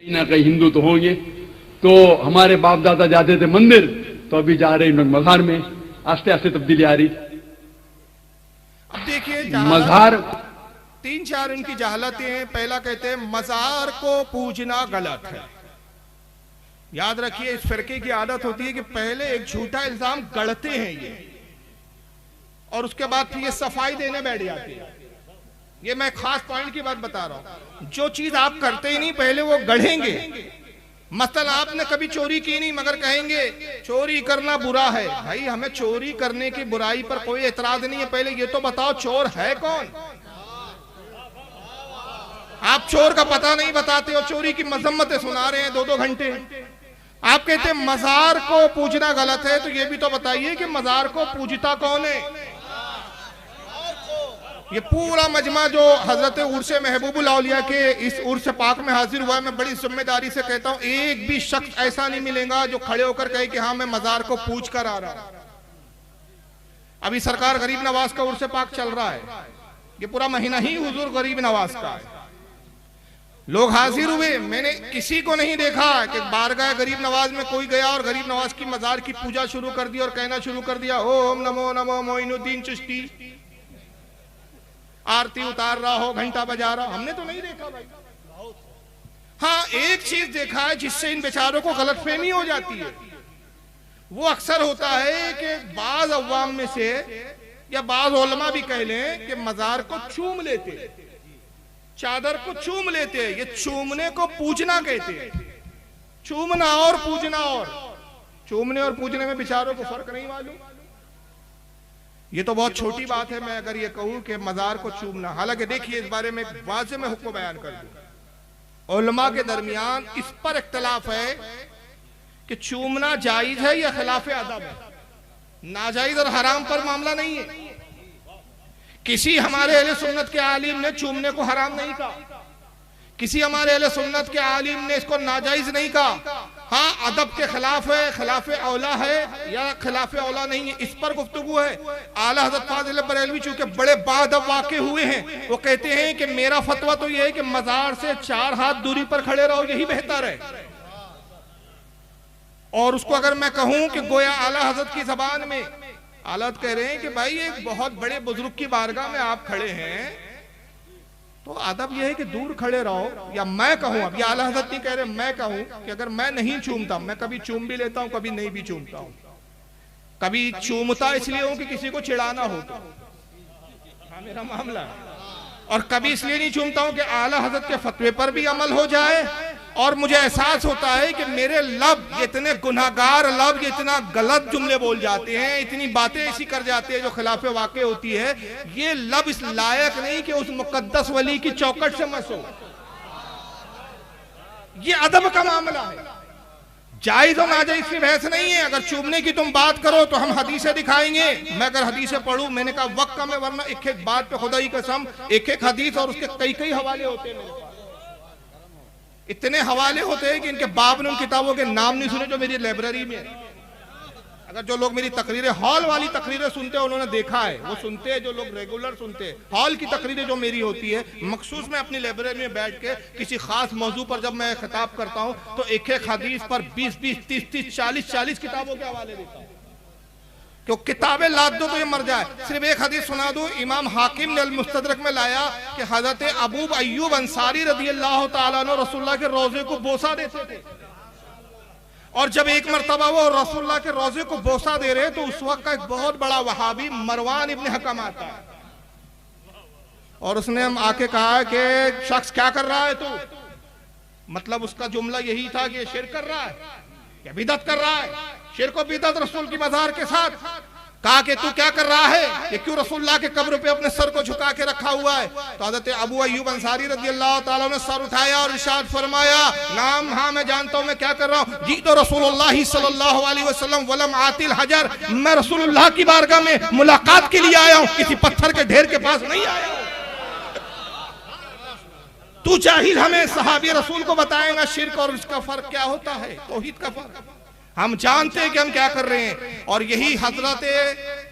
ना कहीं हिंदू तो होंगे। तो हमारे बाप दादा जाते थे मंदिर, तो अभी जा रहे हैं मजार में। आस्ते आस्ते तब्दीली आ रही। अब देखिए मजार तीन चार इनकी जहालतें हैं। पहला कहते हैं मजार को पूजना गलत है। याद रखिए, इस फिरके की आदत होती है कि पहले एक झूठा इल्जाम गढ़ते हैं ये, और उसके बाद फिर ये सफाई देने बैठ जाते हैं। ये मैं खास पॉइंट की बात बता रहा हूं। जो चीज आप करते ही नहीं पहले वो गढ़ेंगे। मसलन आपने कभी चोरी की नहीं मगर कहेंगे चोरी करना बुरा है। भाई हमें चोरी करने की बुराई पर कोई एतराज नहीं है, पहले ये तो बताओ चोर है कौन। आप चोर का पता नहीं बताते हो, चोरी की मजम्मतें सुना रहे हैं 2-2 घंटे। आप कहते हैं मजार को पूजना गलत है, तो ये भी तो बताइए कि मजार को पूजता कौन है। ये पूरा मजमा जो हजरत उर्स महबूबुल औलिया के इस उर्स पाक में हाजिर हुआ है, मैं बड़ी जिम्मेदारी से कहता हूं, एक भी शख्स ऐसा नहीं मिलेगा जो खड़े होकर कहे कि हाँ मैं मजार को पूज कर आ रहा। अभी सरकार गरीब नवाज का उर्स पाक चल रहा है, ये पूरा महीना ही हुजूर गरीब नवाज का है। लोग हाजिर हुए, मैंने किसी को नहीं देखा कि बारगाह गरीब नवाज में कोई गया और गरीब नवाज की मजार की पूजा शुरू कर दी और कहना शुरू कर दिया ओम नमो नमो मोइनुद्दीन चिश्ती, आरती उतार रहा हो, घंटा बजा रहा हो। हमने तो नहीं देखा भाई। हाँ एक चीज देखा है जिससे इन बेचारों को गलतफहमी हो जाती है। वो अक्सर होता है कि बाज अवाम में से या बाज उलमा भी कह लें कि मजार को चूम लेते, चादर को चूम लेते। ये चूमने को पूजना कहते हैं। चूमना और पूजना, और चूमने और पूजने में बेचारों को फर्क नहीं मालूम। ये तो बहुत छोटी बात है मैं अगर ये कहूं कि मजार को चूमना। हालांकि देखिए इस बारे में वाज़ेह में हुक्म बयान कर दूं, उलमा के दरमियान इस पर इख्तिलाफ है कि चूमना जायज है या खिलाफ अदब है। नाजायज और हराम पर मामला नहीं है। किसी हमारे अहले सुन्नत के आलिम ने चूमने को हराम नहीं कहा, किसी हमारे अहले सुन्नत के आलिम ने इसको नाजायज नहीं कहा। हाँ अदब के खिलाफ है, खिलाफ औला है या खिलाफ औला नहीं है, इस पर गुफ्तगू है। आला हज़रत फाज़िल बरेलवी चूंकि बड़े बाअदब वाक़े हुए हैं, वो कहते हैं कि मेरा फतवा तो ये है कि मजार से 4 हाथ दूरी पर खड़े रहो, यही बेहतर है। और उसको अगर मैं कहूं कि गोया आला हज़रत की जबान में आला कह रहे हैं कि भाई एक बहुत बड़े बुजुर्ग की बारगाह में आप खड़े हैं तो अदब यह है कि दूर खड़े रहो। या मैं कहूं, अब ये आला हज़रत नहीं कह रहे, मैं कहूं कि अगर मैं नहीं चूमता, मैं कभी चूम भी लेता हूं कभी नहीं भी चूमता हूं। कभी चूमता इसलिए हूं कि किसी को चिढ़ाना हो तो, हाँ मेरा मामला है, और कभी इसलिए नहीं चूमता हूं कि आला हज़रत के फतवे पर भी अमल हो जाए और मुझे एहसास होता है कि मेरे लब ये इतने गुनाहगार लब ये इतना गलत जुमले बोल जाते हैं, इतनी बातें ऐसी कर जाते हैं जो खिलाफे वाक़े होती है, ये लब इस लायक नहीं कि उस मुकद्दस वली की चौकट से मसो। ये अदब का मामला है। जायज और नाजायज की बहस नहीं है। अगर चूमने की तुम बात करो तो हम हदीसें दिखाएंगे। मैं अगर हदीसें पढ़ूं, मैंने कहा वक्त कम है वरना एक एक बात पे खुदा की कसम एक एक हदीस और उसके कई कई हवाले होते हैं। मेरे पास इतने हवाले होते हैं कि इनके बाप ने उन किताबों के नाम नहीं सुने जो मेरी लाइब्रेरी में है। अगर जो लोग मेरी तकरीरें हॉल वाली तकरीरें सुनते हैं उन्होंने देखा है, वो सुनते हैं जो लोग रेगुलर सुनते हैं। हॉल की तकरीरें जो मेरी होती है मखसूस मैं अपनी लाइब्रेरी में बैठ के किसी खास मौजू पर जब मैं खिताब करता हूँ तो एक एक हदीस पर 20-20, 30-30, 40-40 किताबों के हवाले देता हूँ। क्यों किताबें लाद दो तो ये मर जाए। सिर्फ एक हदीस सुना दूं, इमाम हाकिम ने अल-मुस्तदरक में लाया कि हजरत अबू अय्यूब अंसारी रज़ियल्लाहु ताला अन्हु रसूलुल्लाह के रोजे को बोसा देते थे, और जब एक मरतबा वो रसूलुल्लाह के रोजे को बोसा दे रहे तो उस वक्त का एक बहुत बड़ा वहाबी मरवान इब्न हकम आता है और उसने हम आके कहा कि शख्स क्या कर रहा है तू। मतलब उसका जुमला यही था कि शिरक कर रहा है या बिदअत कर रहा है, शिरक और बिदअत रसूल की मज़ार के साथ। कहा कि तू क्या कर रहा है, ये क्यों रसूलुल्लाह के कब्र पे अपने सर को झुका के रखा हुआ है। तो हज़रत अबू अय्यूब अंसारी रज़ियल्लाहु ताला ने सर उठाया और इरशाद फरमाया, नाम हाँ मैं जानता हूँ मैं क्या कर रहा हूँ। जी तो रसूलुल्लाह सल्लल्लाहु अलैहि वसल्लम वलम आतिल हजर, मैं रसूलुल्लाह की बारगाह में मुलाकात के लिए आया हूँ, किसी पत्थर के ढेर के पास नहीं आया हूँ। तू जाहिल हमें सहाबी रसूल को बताएगा शिर्क और इसका फर्क क्या होता है, तौहीद का फर्क। हम जानते हैं कि हम क्या कर रहे हैं। और यही हजरत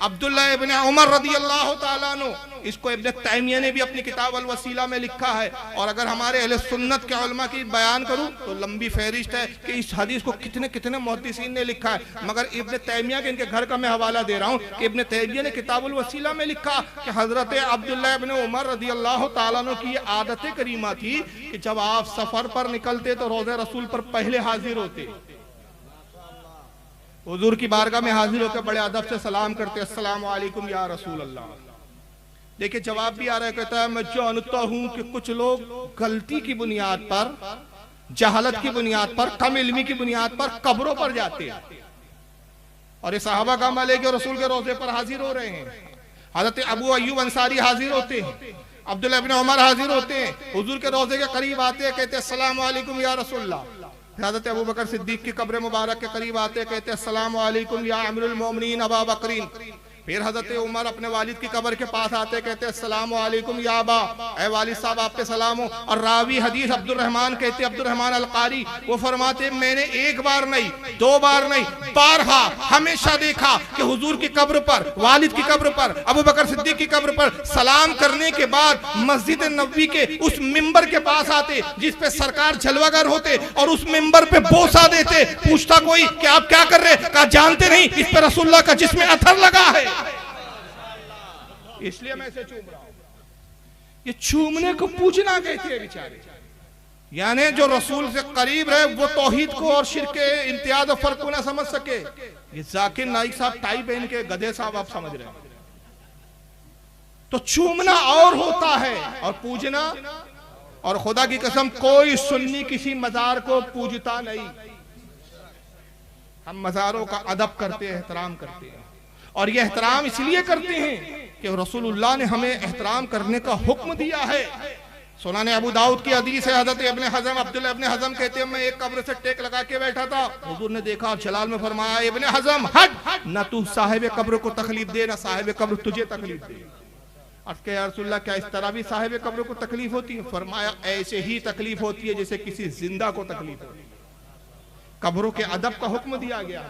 अब्दुल्ला इब्न उमर रदी अल्लाह ताला अन्हु, इसको इब्न तैमिया ने भी अपनी किताब अल वसीला में लिखा है। और अगर हमारे अहले सुन्नत के उलमा की बयान करूं तो लंबी फहरिस्त है कि इस हदीस को कितने कितने मुहद्दिसीन ने लिखा है, मगर इब्न तैमिया के इनके घर का मैं हवाला दे रहा हूं कि इब्न तैमिया ने किताब अल वसीला में लिखा कि हजरत अब्दुल्ला इब्न उमर रदी अल्लाह ताला अन्हु की ये आदत करीमा थी कि जब आप सफर पर निकलते तो रोज़े रसूल पर पहले हाजिर होते, हुजूर की बारगाह में हाजिर होकर बड़े अदब से सलाम करते, अस्सलाम वालेकुम या रसूल अल्लाह। देखिए जवाब भी आ रहा है, कहता है मैं जानता हूं कि कुछ लोग गलती की बुनियाद पर, जहालत की बुनियाद पर, कम इल्मी की बुनियाद पर कब्रों पर जाते हैं और ये सहाबा का अमल है कि रसूल के रोजे पर हाजिर हो रहे हैं। हजरत अबू अय्यूब अंसारी हाजिर होते हैं, अब्दुल्ला इब्न उमर हाजिर होते हैं, हुजूर के रोजे के करीब आते हैं, कहते हैं अस्सलाम वालेकुम या रसूलल्लाह। हज़रत अबू बकर सिद्दीक की कब्र मुबारक के करीब आते कहते अस्सलाम वालेकुम या अमीरुल मोमिनीन अबा बकरीन। फिर हज़रत उमर अपने वालिद की कब्र के पास आते कहते अस्सलाम वालेकुम या अबा, ऐ वालिद साहब आप पे सलाम हो। और रावी हदीस अब्दुल रहमान कहते, अब्दुल रहमान अल कारी, वो फरमाते मैंने एक बार नहीं, दो बार नहीं, बारहा हमेशा देखा कि हुजूर की कब्र पर, वालिद की कब्र पर, अबू बकर सिद्दीक की कब्र पर सलाम करने के बाद मस्जिद नबवी के उस मिंबर के पास आते जिस पे सरकार जलवागर होते और उस मिंबर पे बोसा देते। पूछता कोई कि आप क्या कर रहे, कहा जानते नहीं इस पे रसूलुल्लाह का जिस्म अथर लगा है, इसलिए मैं इसे चूम रहा हूं। ये चूमने को पूजना कहते हैं बेचारे, यानी जो रसूल से करीब रहे वो तौहीद को और शिर्क के इम्तियाज और फर्क को ना समझ सके। ये जाकिर नाइक साहब टाई पहन के गधे साहब आप समझ रहे हैं। तो चूमना और होता है और पूजना, और खुदा की कसम कोई सुन्नी किसी मजार को पूजता नहीं। हम मजारों का अदब करते हैं, एहतराम करते हैं, और ये एहतराम इसलिए करते हैं कि रसूलुल्लाह ने हमें एहतराम करने का हुक्म दिया है। सुनान अबू दाऊद की हदीस है, हज़रत इब्न हज़म, अब्दुल्लाह इब्न हज़म कहते हैं मैं एक कब्र से टेक लगा के बैठा था, हुजूर ने देखा जलाल में फरमाया इब्न हज़म हट, न तू साहिब कब्र को तकलीफ दे, न साहिब कब्र तुझे तकलीफ दे। अर्ज़ किया या रसूलल्लाह क्या इस तरह भी साहिब कब्र को तकलीफ होती है? फरमाया ऐसे ही तकलीफ होती है जैसे किसी जिंदा को तकलीफ होती है। कब्रों के अदब का हुक्म दिया गया।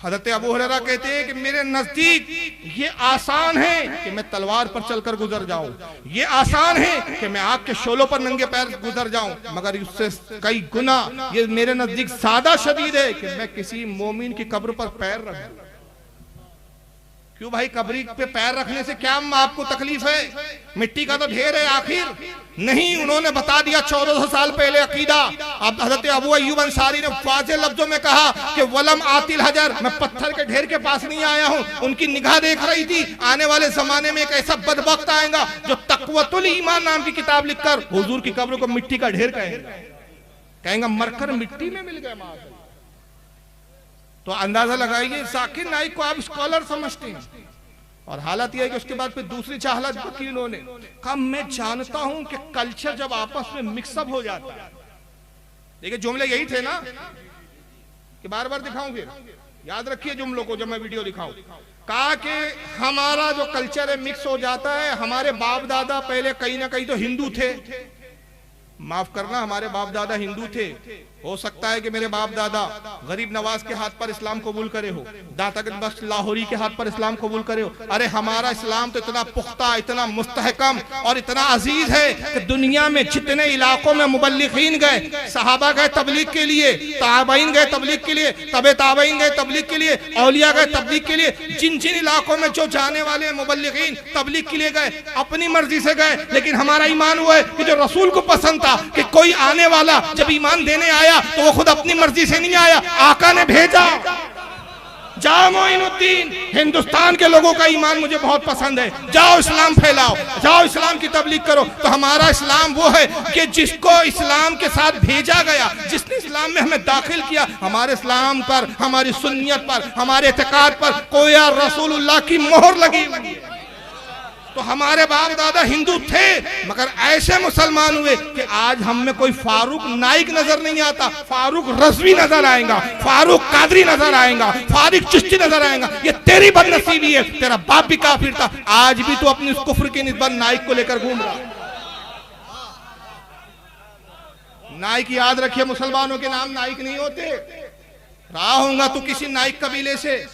हज़रत अबू हुरैरा कहते हैं कि मेरे नजदीक ये आसान है कि मैं तलवार पर चलकर गुजर जाऊं, ये आसान है कि मैं आग के शोलों पर नंगे पैर गुजर जाऊं, मगर उससे कई गुना ये मेरे नजदीक ज्यादा शदीद है कि मैं किसी मोमिन की कब्र पर पैर रख दूं। क्यों भाई, कब्री पे पैर रखने से क्या आपको तकलीफ है? मिट्टी का तो ढेर है आखिर। नहीं, उन्होंने बता दिया 1400 साल पहले अकीदा। अब हज़रत अबू अय्यूब अंसारी ने वाज़े लफ्जों में कहा कि वलम आतिल हजर, मैं पत्थर के ढेर के पास नहीं आया हूँ। उनकी निगाह देख रही थी आने वाले जमाने में एक ऐसा बदबख्त आएगा जो तक़वतुल ईमान नाम की किताब लिखकर हुजूर की कब्र को मिट्टी का ढेर कहेंगा मरकर मिट्टी में मिल गए। तो अंदाजा लगाइए जाकिर नाइक को आप स्कॉलर समझते हैं, और हालत यह है कि उसके बाद फिर दूसरी चाहलत की उन्होंने कहा मैं जानता हूं कि कल्चर जब आपस में मिक्सअप हो जाता है। देखिए जुमले यही थे ना कि बार बार दिखाऊं, फिर याद रखिए जुमलों को जब मैं वीडियो दिखाऊं। कहा कि हमारा जो कल्चर है मिक्स हो जाता है। हमारे बाप दादा पहले कहीं ना कहीं तो हिंदू थे, माफ करना हमारे बाप दादा हिंदू थे। हो सकता है कि मेरे बाप दादा गरीब नवाज के हाथ पर इस्लाम कबूल करे हो, दातागंज बख्श लाहौरी के हाथ पर इस्लाम कबूल करे हो। अरे हमारा इस्लाम तो इतना पुख्ता, इतना मुस्तहकम और इतना अजीज है कि दुनिया में जितने इलाकों में मुबल्लिगीन गए, सहाबा गए तबलीग के लिए, ताबईन गए तबलीग के लिए, तबे ताबईन गए तबलीग के लिए, औलिया गए तबलीग के लिए, जिन जिन इलाकों में जो जाने वाले मुबल्लिगीन तबलीग के लिए गए अपनी मर्जी से गए। लेकिन हमारा ईमान हुआ है कि जो रसूल को पसंद था कि कोई आने वाला जब ईमान देने आया तो वो खुद अपनी मर्जी से नहीं आया, आका ने भेजा। जाओ मोइनुद्दीन, हिंदुस्तान के लोगों का ईमान मुझे बहुत पसंद है, जाओ इस्लाम फैलाओ, जाओ इस्लाम की तबलीग करो। तो हमारा इस्लाम वो है कि जिसको इस्लाम के साथ भेजा गया, जिसने इस्लाम में हमें दाखिल किया, हमारे इस्लाम पर, हमारी सुन्नियत पर, हमारे इत्तेकाद पर कोई रसूलुल्लाह की मोहर लगी हुई है। तो हमारे बाप दादा हिंदू थे, मगर ऐसे मुसलमान हुए कि आज हम में कोई फारूक नाइक नजर नहीं आता, फारूक रज़वी नजर आएगा, फारूक कादरी नजर आएगा, फारूक चिश्ती नजर आएगा। ये तेरी बदनसीबी है, तेरा बाप भी काफिर था, आज भी तो अपनी उस कुफ्र की निस्बत नाइक को लेकर घूम रहा। नाइक याद रखिए, मुसलमानों के नाम नाइक नहीं होते। रहा होगा तू किसी नाइक कबीले से,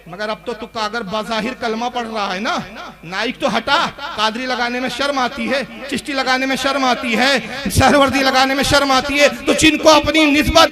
मगर अब तो तू अगर बाज़ाहिर कलमा पढ़ रहा है ना, नाइक तो हटा, कादरी लगाने में शर्म आती है, चिश्ती लगाने में शर्म आती है, सहरवर्दी लगाने में शर्म आती है, तो जिनको अपनी निस्बत